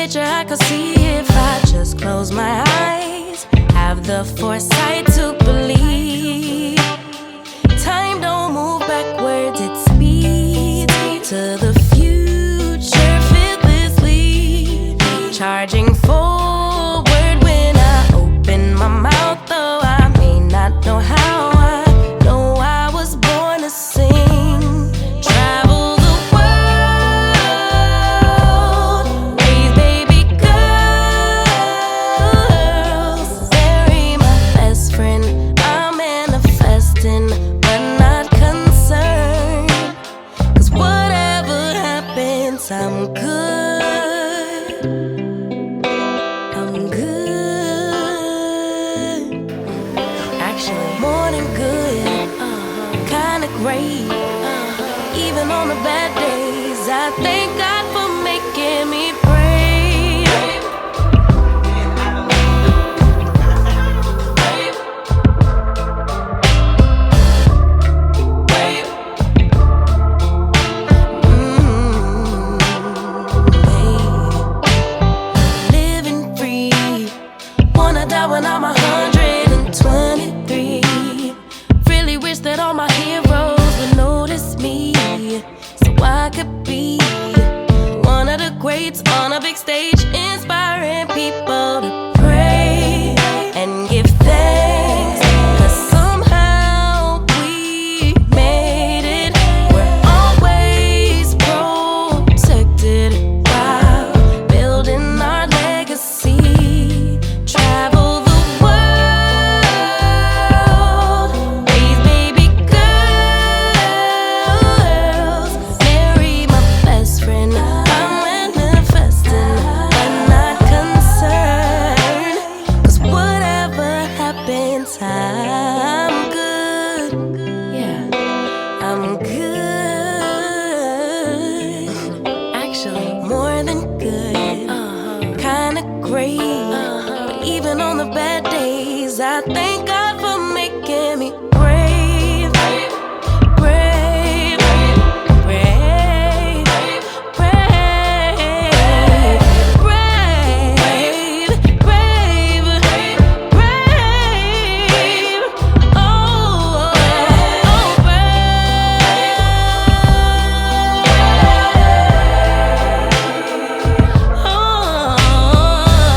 picture I could see if I just close my eyes. Have the foresight to believe time don't move backwards, it speeds to the future fearlessly. Charging forward when I open my mouth, though I may not know how. I know I was born to sing. Travel the world, raise baby girls, marry my best friend. I'm manifesting, but not concerned, 'cause whatever happens, I'm good. I'm good. Actually, more than good, kinda great. Even on the bad days, I thank God for making me brave. Living free, wanna die when I'm 123. Really wish that all my heroes would notice me, so I could be one of the greats on a big stage, inspiring people to pray and give thanks, 'cause somehow we made it. We're always protected while building our legacy. Travel the world, raise baby girls, marry my best friend. I'm manifesting, but not concerned, 'cause whatever happens, I'm good. Yeah, I'm good. Actually, more than good, kinda great. But even on the bad days, I thank God for making me brave. Brave, brave, brave, brave, brave, brave. Oh,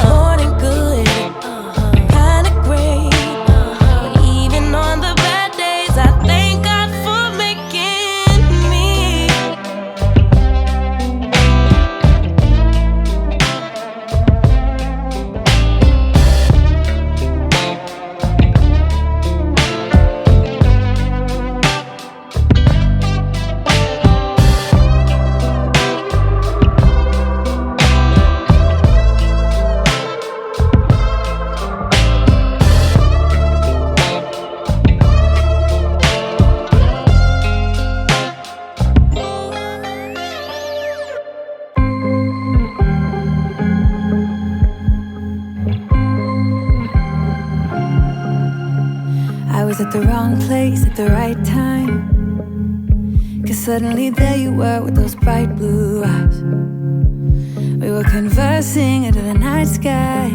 more than good, kinda great. But even on the bad days, I thank God for making me. I was at the wrong place at the right time, 'cause suddenly there you were with those bright blue eyes. We were conversing under the night sky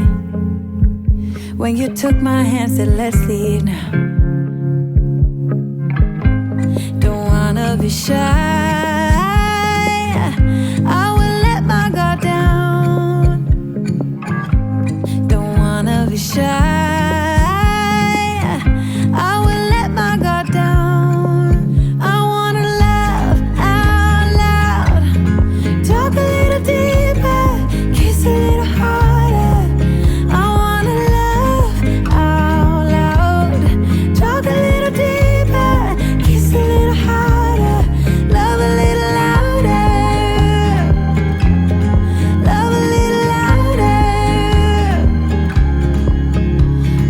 when you took my hand, said let's leave now. Don't wanna be shy, I will let my guard down. Don't wanna be shy, I will let my guard down. I wanna laugh out loud, talk a little deeper, kiss a little harder. I wanna laugh out loud, talk a little deeper, kiss a little harder, love a little louder, love a little louder.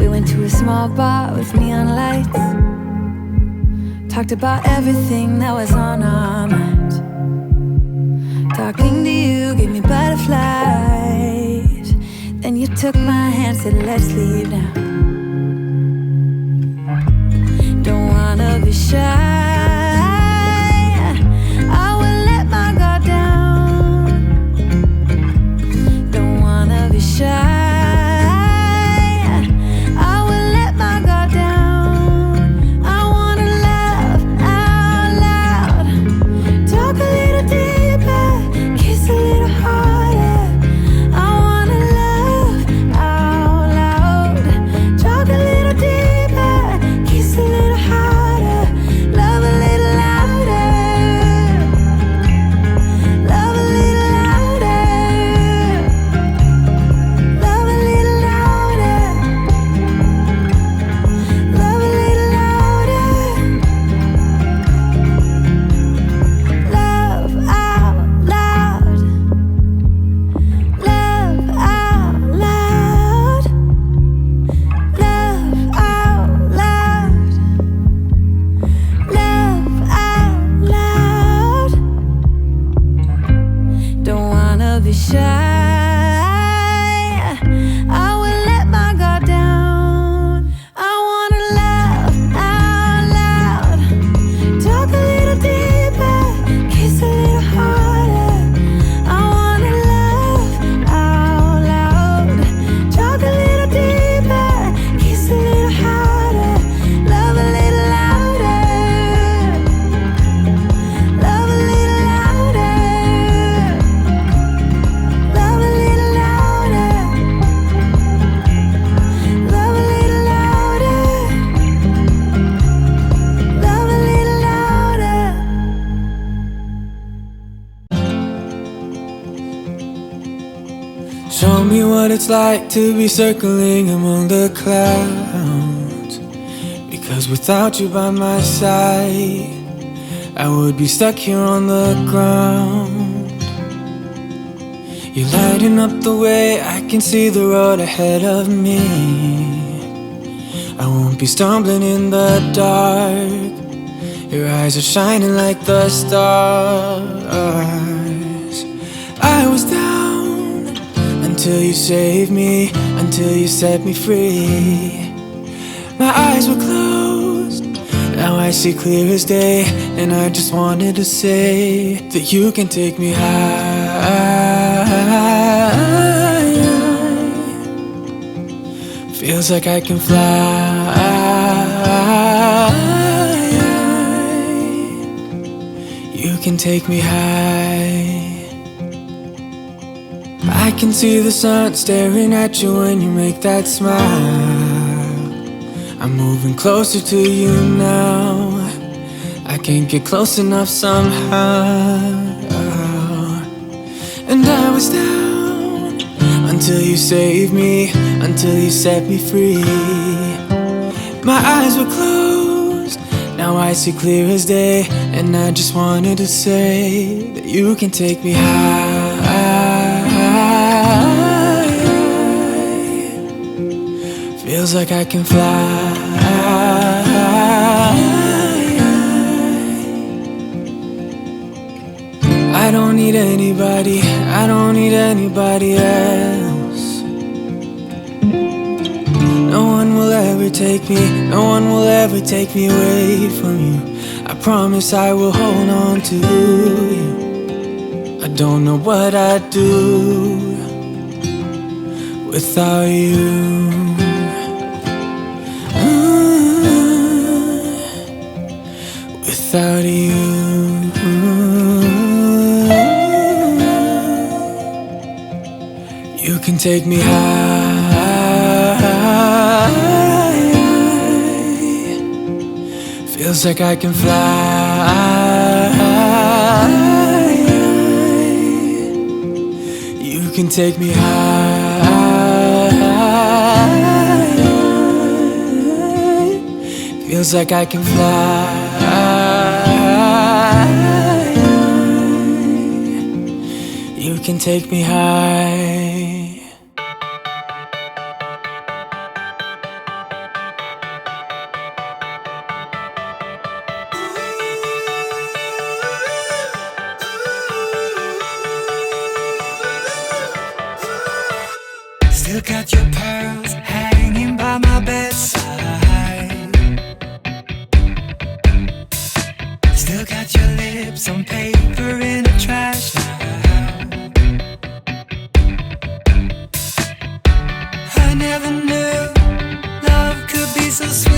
We went to a small bar with neon lights, talked about everything that was on our minds. Talking to you gave me butterflies. Then you took my hand, said let's leave now. Don't wanna be shy, I will let my guard down. Don't what it's like to be circling among the clouds. Because without you by my side, I would be stuck here on the ground. You're lighting up the way, I can see the road ahead of me. I won't be stumbling in the dark. Your eyes are shining like the stars. I was down until you saved me, until you set me free. My eyes were closed, now I see clear as day. And I just wanted to say that you can take me high. Feels like I can fly. You can take me high. I can see the sun staring at you when you make that smile. I'm moving closer to you now. I can't get close enough somehow. And I was down until you saved me, until you set me free. My eyes were closed, now I see clear as day. And I just wanted to say that you can take me high. Feels like I can fly. I don't need anybody, I don't need anybody else. No one will ever take me, no one will ever take me away from you. I promise I will hold on to you. I don't know what I'd do without you. Without you. You can take me high. Feels like I can fly. You can take me high. Feels like I can fly. You can take me high. Still got your pearls hanging by my bedside. Still got your lips on paper in a trash now. I never knew love could be so sweet.